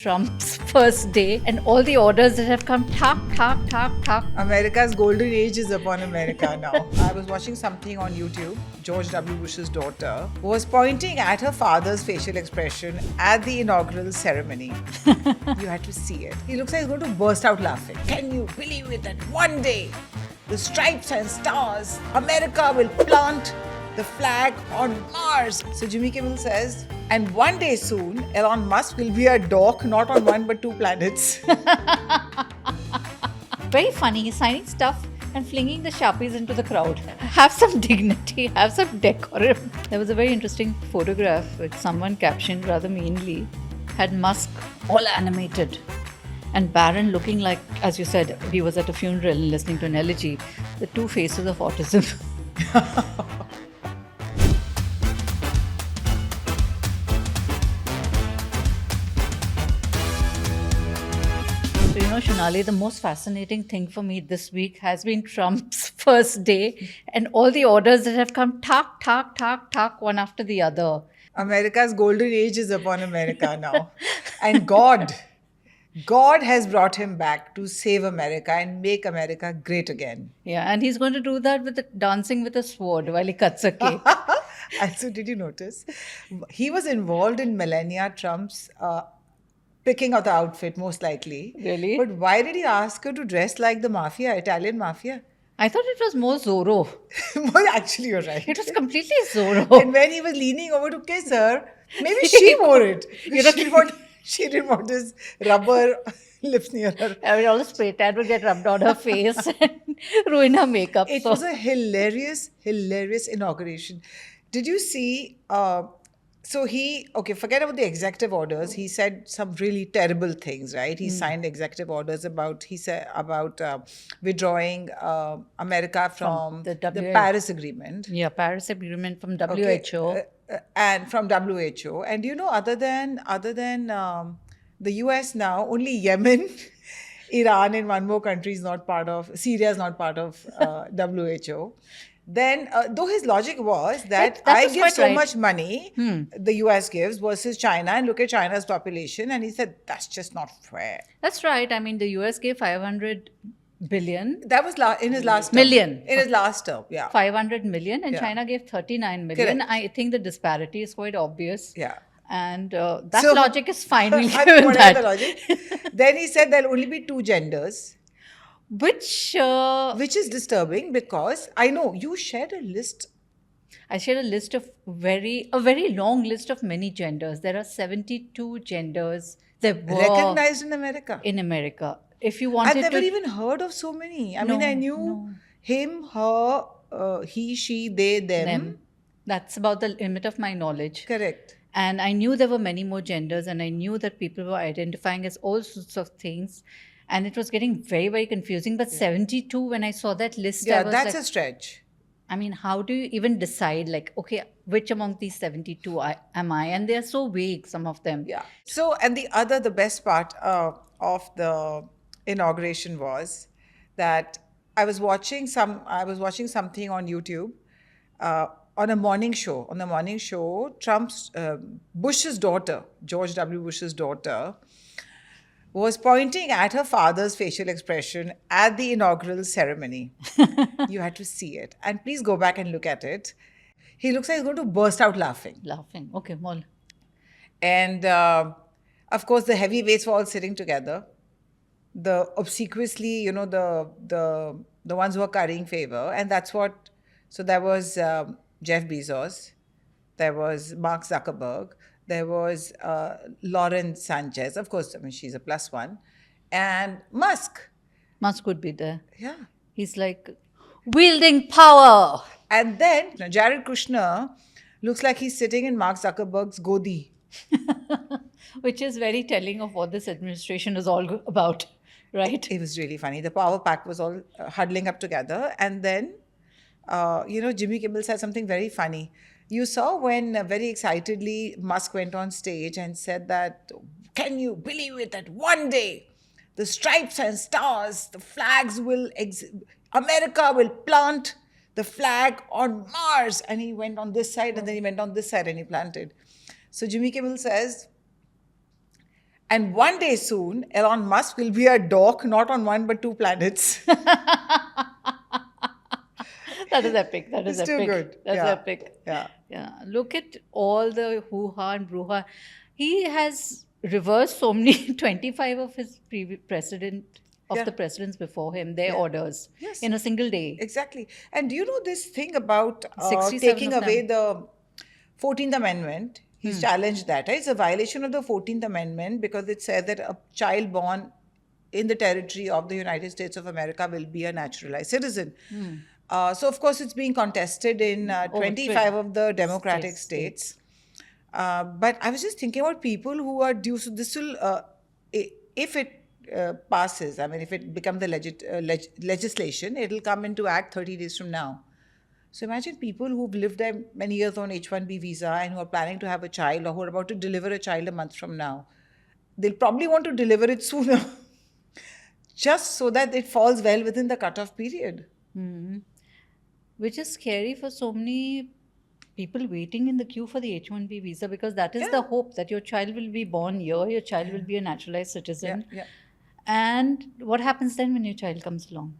Trump's first day and all the orders that have come, talk. America's golden age is upon America now. I was watching something on YouTube. George W. Bush's daughter was pointing at her father's facial expression at the inaugural ceremony. You had to see it. He looks like he's going to burst out laughing. Can you believe it that one day the stripes and stars, America will plant the flag on Mars? So Jimmy Kimmel says, and one day soon, Elon Musk will be a doc not on one but two planets. Very funny. He's signing stuff and flinging the Sharpies into the crowd. Have some dignity, have some decorum. There was a very interesting photograph which someone captioned rather meanly, had Musk all animated and Barron looking like, as you said, he was at a funeral and listening to an elegy, the two faces of autism. So, Shonali, the most fascinating thing for me this week has been Trump's first day and all the orders that have come, talk, one after the other. America's golden age is upon America now. And God has brought him back to save America and make America great again. Yeah, and he's going to do that with dancing with a sword while he cuts a cake. Also, did you notice? He was involved in Melania Trump's picking out the outfit, most likely. Really? But why did he ask her to dress like the mafia, Italian mafia? I thought it was more Zorro. Well, actually, you're right. It was completely Zorro. And when he was leaning over to kiss her, maybe she wore it. She didn't want his rubber lips near her. I mean, all the spray tan would get rubbed on her face and ruin her makeup. It was a hilarious inauguration. Did you see? Forget about the executive orders. He said some really terrible things, right? He signed executive orders about withdrawing America from the Paris Agreement. Yeah, Paris Agreement from WHO. And from WHO. And other than the US now, only Yemen, Iran, and one more country is not part of, Syria is not part of WHO. Then, though his logic was that I give so much money, the US gives versus China, and look at China's population, and he said, that's just not fair. That's right. I mean, the US gave 500 billion. That was in his last term. Million. In his last term, yeah. 500 million, and China gave 39 million. Correct. I think the disparity is quite obvious. Yeah. And that logic is fine. We'll give him whatever that. the logic. Then he said there'll only be two genders. Which is disturbing because I know you shared a list. I shared a list of a very long list of many genders. There are 72 genders that were recognized in America. If you wanted I've never even heard of so many. I mean, I knew him, her, he, she, they, them. That's about the limit of my knowledge. Correct. And I knew there were many more genders, and I knew that people were identifying as all sorts of things. And it was getting very, very confusing. But 72, when I saw that list, I was that's a stretch. I mean, how do you even decide, okay, which among these 72 am I? And they're so vague, some of them. Yeah. So, and the best part of the inauguration was that I was watching something on YouTube on a morning show. On the morning show, Bush's daughter, George W. Bush's daughter, was pointing at her father's facial expression at the inaugural ceremony. You had to see it. And please go back and look at it. He looks like he's going to burst out laughing. Okay, well. And of course, the heavyweights were all sitting together. The obsequiously, the ones who are currying favor. And that's what, so there was Jeff Bezos. There was Mark Zuckerberg. There was Lauren Sanchez. Of course, I mean, she's a plus one. And Musk. Musk would be there. Yeah. He's like, wielding power. And then Jared Kushner looks like he's sitting in Mark Zuckerberg's godi. Which is very telling of what this administration is all about, right? It was really funny. The power pack was all huddling up together. And then, Jimmy Kimmel said something very funny. You saw when very excitedly Musk went on stage and said that, can you believe it that one day the stripes and stars, the flags America will plant the flag on Mars. And he went on this side and then he went on this side and he planted. So Jimmy Kimmel says, And one day soon, Elon Musk will be a dork, not on one but two planets. That is epic. That is It's epic. too good. That's Yeah. epic. Yeah. Yeah. Look at all the hoo-ha and brouhaha. He has reversed so many 25 of his president of Yeah. the presidents before him, their Yeah. orders Yes. in a single day. Exactly. And do you know this thing about 67 taking of away them. the 14th Amendment? He's challenged that. Right? It's a violation of the 14th Amendment because it says that a child born in the territory of the United States of America will be a naturalized citizen. So, of course, it's being contested in 25 of the Democratic states. But I was just thinking about people who are due. So, this will, if it passes, I mean, if it becomes the legislation, it will come into act 30 days from now. So imagine people who've lived there many years on H-1B visa and who are planning to have a child or who are about to deliver a child a month from now. They'll probably want to deliver it sooner just so that it falls well within the cutoff period. Which is scary for so many people waiting in the queue for the H-1B visa, because that is the hope that your child will be born here, your child will be a naturalized citizen. Yeah. And what happens then when your child comes along?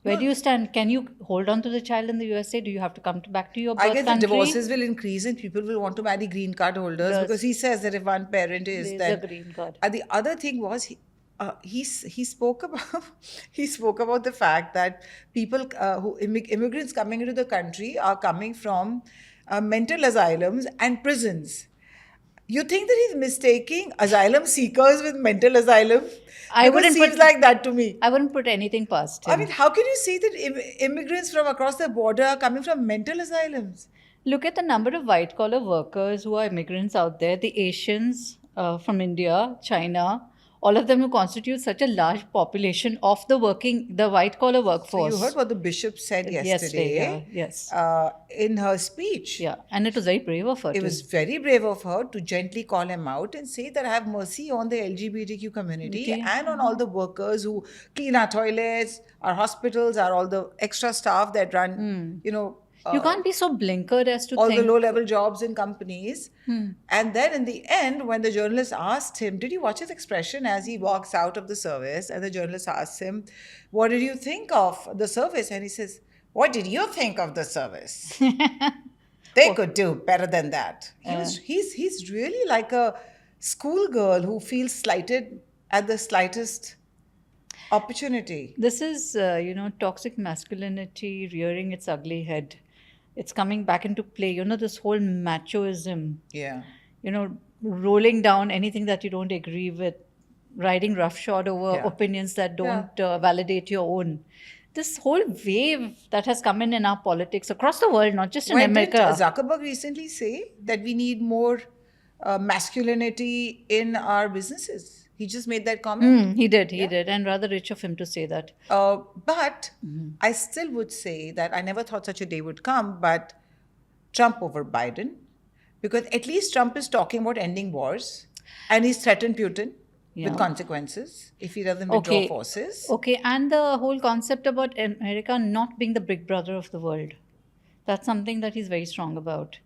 Where do you stand? Can you hold on to the child in the USA? Do you have to come back to your birth I guess country? the divorces will increase and people will want to marry green card holders because he says that if one parent is There's then a green card. The other thing was he spoke about he spoke about the fact that people who immigrants coming into the country are coming from mental asylums and prisons. You think that he's mistaking asylum seekers with mental asylum? It seems like that to me. I wouldn't put anything past him. I mean, how can you say that immigrants from across the border are coming from mental asylums? Look at the number of white collar workers who are immigrants out there, the Asians from India, China, all of them who constitute such a large population of the white collar workforce. So you heard what the bishop said yesterday. Yes. In her speech. Yeah, and it was very brave of her. It was very brave of her to gently call him out and say that I have mercy on the LGBTQ community and on all the workers who clean our toilets, our hospitals, all the extra staff that run, you can't be so blinkered as to all think the low-level jobs in companies. And then in the end, when the journalist asked him, did you watch his expression as he walks out of the service? And the journalist asked him, what did you think of the service? And he says, what did you think of the service? They could do better than that. He's really like a schoolgirl who feels slighted at the slightest opportunity. This is, toxic masculinity rearing its ugly head. It's coming back into play. This whole machoism. Yeah. Rolling down anything that you don't agree with, riding roughshod over opinions that don't validate your own. This whole wave that has come in our politics across the world, not just in America. Did Zuckerberg recently say that we need more masculinity in our businesses? He just made that comment. He did, and rather rich of him to say that. But I still would say that I never thought such a day would come, but Trump over Biden, because at least Trump is talking about ending wars, and he's threatened Putin with consequences if he doesn't withdraw forces. Okay, and the whole concept about America not being the big brother of the world. That's something that he's very strong about,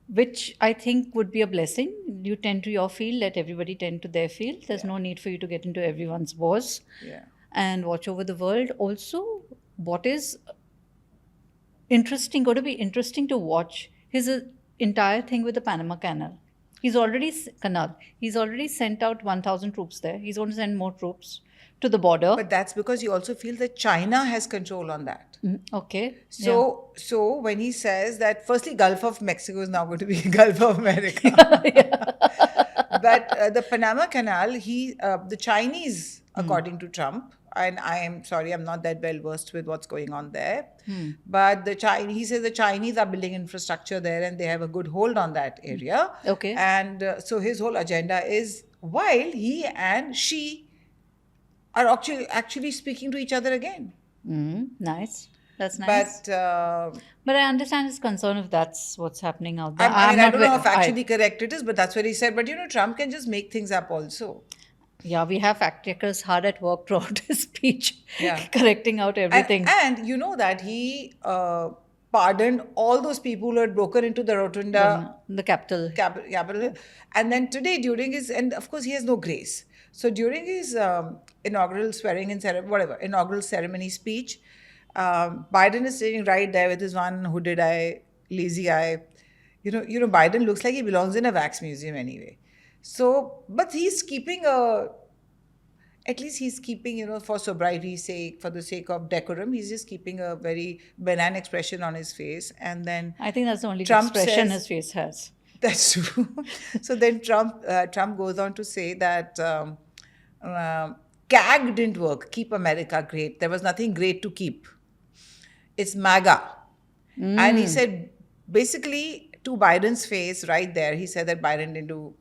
which I think would be a blessing. You tend to your field, let everybody tend to their field. There's no need for you to get into everyone's wars and watch over the world. Also, what is going to be interesting to watch his entire thing with the Panama Canal. He's already sent out 1,000 troops there. He's going to send more troops to the border. But that's because he also feels that China has control on that. Okay. So when he says that, firstly, Gulf of Mexico is now going to be Gulf of America. But the Panama Canal, the Chinese, according to Trump, and I am sorry, I'm not that well versed with what's going on there. But he says the Chinese are building infrastructure there and they have a good hold on that area. Okay. And so his whole agenda is, while he and she are actually speaking to each other again. Nice. That's nice. But I understand his concern if that's what's happening out there. I don't know if actually correct it is, but that's what he said. But Trump can just make things up also. Yeah, we have fact checkers hard at work throughout his speech, correcting out everything. And you know that he pardoned all those people who had broken into the rotunda The capital. capital. And then today, during his, and of course, he has no grace. So during his inaugural swearing in ceremony, whatever, inaugural ceremony speech, Biden is sitting right there with his one hooded eye, lazy eye. Biden looks like he belongs in a wax museum anyway. So, but he's keeping at least he's keeping, for sobriety's sake, for the sake of decorum, he's just keeping a very benign expression on his face. And then I think that's the only Trump expression says- his face has. That's true. So then Trump goes on to say that CAG didn't work. Keep America great. There was nothing great to keep. It's MAGA. And he said, basically, to Biden's face right there, he said that Biden didn't do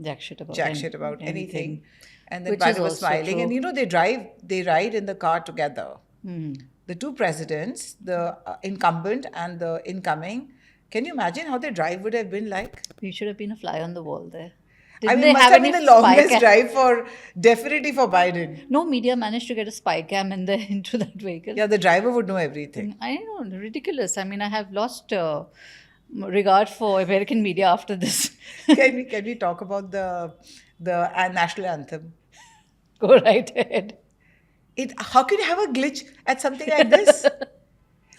Jack shit about anything. And then Which is Biden was also smiling. true. And they ride in the car together. The two presidents, the incumbent and the incoming. Can you imagine how their drive would have been like? You should have been a fly on the wall there. I Didn't mean, they must have have been any the longest spy cam? drive definitely for Biden. No media managed to get a spy cam into that vehicle. Yeah, the driver would know everything. I know, ridiculous. I mean, I have lost regard for American media after this. Can we talk about the national anthem? Go right ahead. How can you have a glitch at something like this?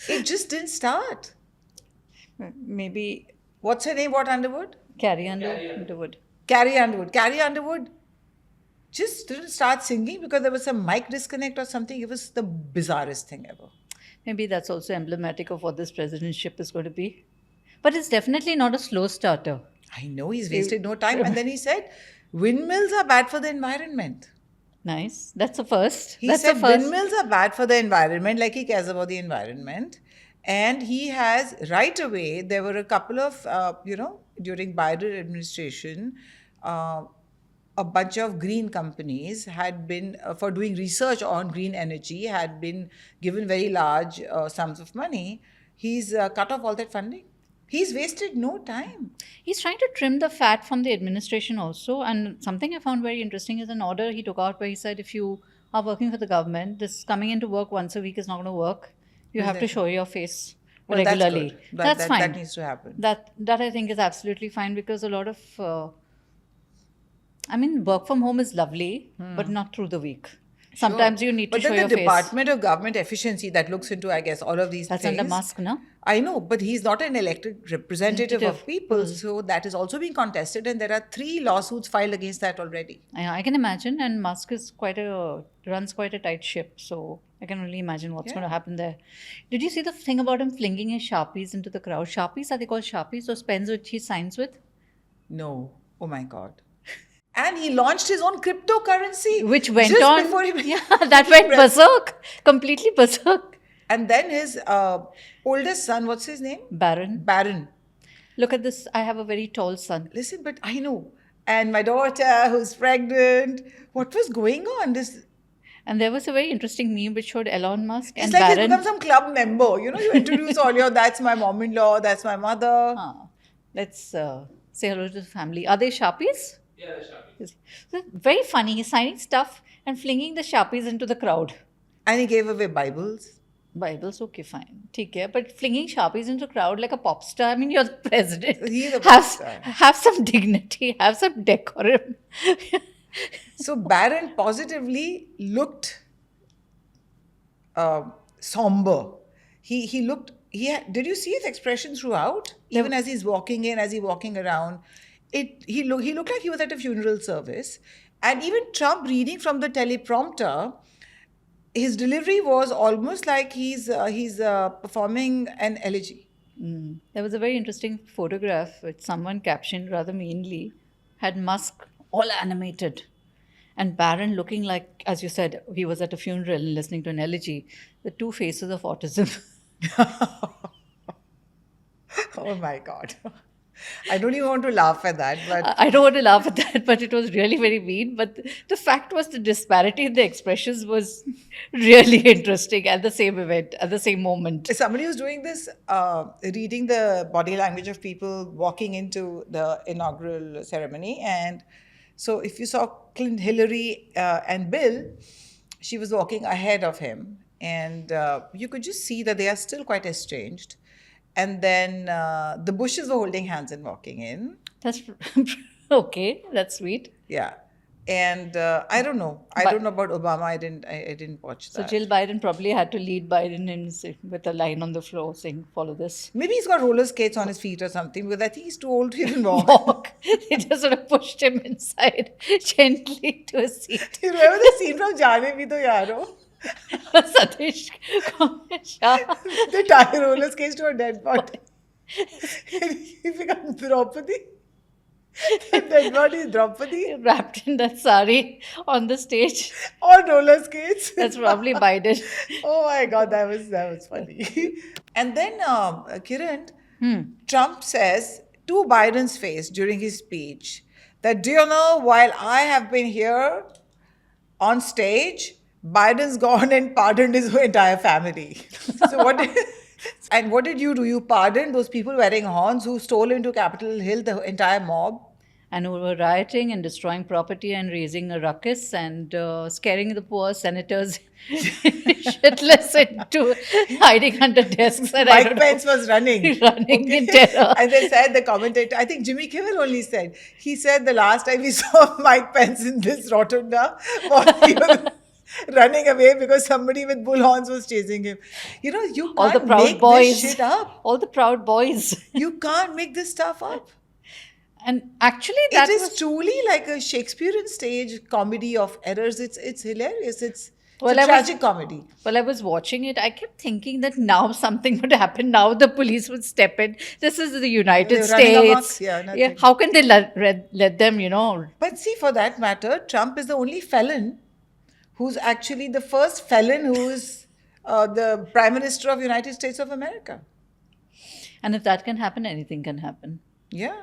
It just didn't start. Maybe What's her name? What Underwood? Carrie Underwood. Carrie Underwood. Carrie Underwood just didn't start singing because there was some mic disconnect or something. It was the bizarrest thing ever. Maybe that's also emblematic of what this presidentship is going to be. But it's definitely not a slow starter. I know he's wasted no time. And then he said, windmills are bad for the environment. Nice. That's a first. He That's said a first. windmills are bad for the environment, like he cares about the environment. And he has, right away, there were a couple of, during Biden administration, a bunch of green companies had been, for doing research on green energy, had been given very large sums of money. He's cut off all that funding. He's wasted no time. He's trying to trim the fat from the administration also. And something I found very interesting is an order he took out where he said if you are working for the government, this coming into work once a week is not going to work. You have to show your face Well, regularly. That's good. That's fine. That needs to happen. That I think is absolutely fine because a lot of, work from home is lovely, but not through the week. Sometimes you need to show But your then the face. Department of Government Efficiency that looks into, I guess, all of these That's things. under Musk, no? I know, but he's not an elected representative of Representative. people, so that is also being contested, and there are 3 lawsuits filed against that already. I can imagine, and Musk is runs quite a tight ship, so I can only imagine what's going to happen there. Did you see the thing about him flinging his Sharpies into the crowd? Sharpies, are they called Sharpies? Those pens which he signs with? No, oh my God. And he launched his own cryptocurrency. Which went just on. before he Yeah, that went berserk. Completely berserk. And then his oldest son, what's his name? Baron. Look at this. I have a very tall son. Listen, but I know. And my daughter who's pregnant. What was going on? And there was a very interesting meme which showed Elon Musk It's and like he's Baron. become some club member. You introduce all that's my mom-in-law, that's my mother. Let's say hello to the family. Are they Sharpies? Yeah, the Sharpies. So very funny. He's signing stuff and flinging the Sharpies into the crowd. And he gave away Bibles. Bibles, okay, fine. Take care. But flinging Sharpies into the crowd like a pop star, I mean, you're the president. He's a pop star. Have some dignity, have some decorum. So Barron positively looked somber. He looked. Did you see his expression throughout? Even as he's walking in, as he's walking around, he looked like he was at a funeral service. And even Trump reading from the teleprompter, his delivery was almost like he's performing an elegy. There was a very interesting photograph which someone captioned rather meanly, had Musk all animated and Barron looking like, as you said, he was at a funeral and listening to an elegy, the two faces of autism. Oh my God. I don't even want to laugh at that, but I don't want to laugh at that, but it was really very mean. But the fact was the disparity in the expressions was really interesting at the same event, at the same moment. somebody was doing this, reading the body language of people walking into the inaugural ceremony. And so if you saw Hillary and Bill, she was walking ahead of him. And you could just see that they are still quite estranged. and then the Bushes were holding hands and walking in. That's okay. That's sweet. Yeah. And I don't know. I But- don't know about Obama. I didn't watch So that. Jill Biden probably had to lead Biden in with a line on the floor saying, "Follow this." Maybe he's got roller skates on his feet or something, because I think he's too old to even walk. Walk. They just sort of pushed him inside gently to a seat. You remember the scene from Jaane Bhi To Yaro? Satish Shah. They tie roller skates to a dead body. And he becomes Draupadi. The dead body is Draupadi Wrapped in that sari on the stage. on roller skates. That's probably Biden. Oh my God, that was funny. And then Kiran, Trump says to Biden's face during his speech that, do you know, while I have been here on stage, Biden's gone and pardoned his entire family. So what did you do? You pardoned those people wearing horns who stole into Capitol Hill, the entire mob? And who were rioting and destroying property and raising a ruckus and scaring the poor senators shitless into hiding under desks. And I Mike don't Pence was running. Running in terror. And they said, the commentator, I think Jimmy Kimmel only said, he said the last time we saw Mike Pence in this rotunda was he was running away because somebody with bullhorns was chasing him. You know, you All the can't proud make boys. this shit up. All the proud boys. You can't make this stuff up. And actually, that It is was truly like a Shakespearean stage comedy of errors. It's hilarious. It's Well, a I was- tragic comedy. While I was watching it, I kept thinking that now something would happen. Now the police would step in. This is the United They're running amok. States. Yeah, nothing. How can they let them, you know? But see, for that matter, Trump is the only felon who's actually the first felon who is the Prime Minister of the United States of America. And if that can happen, anything can happen. Yeah.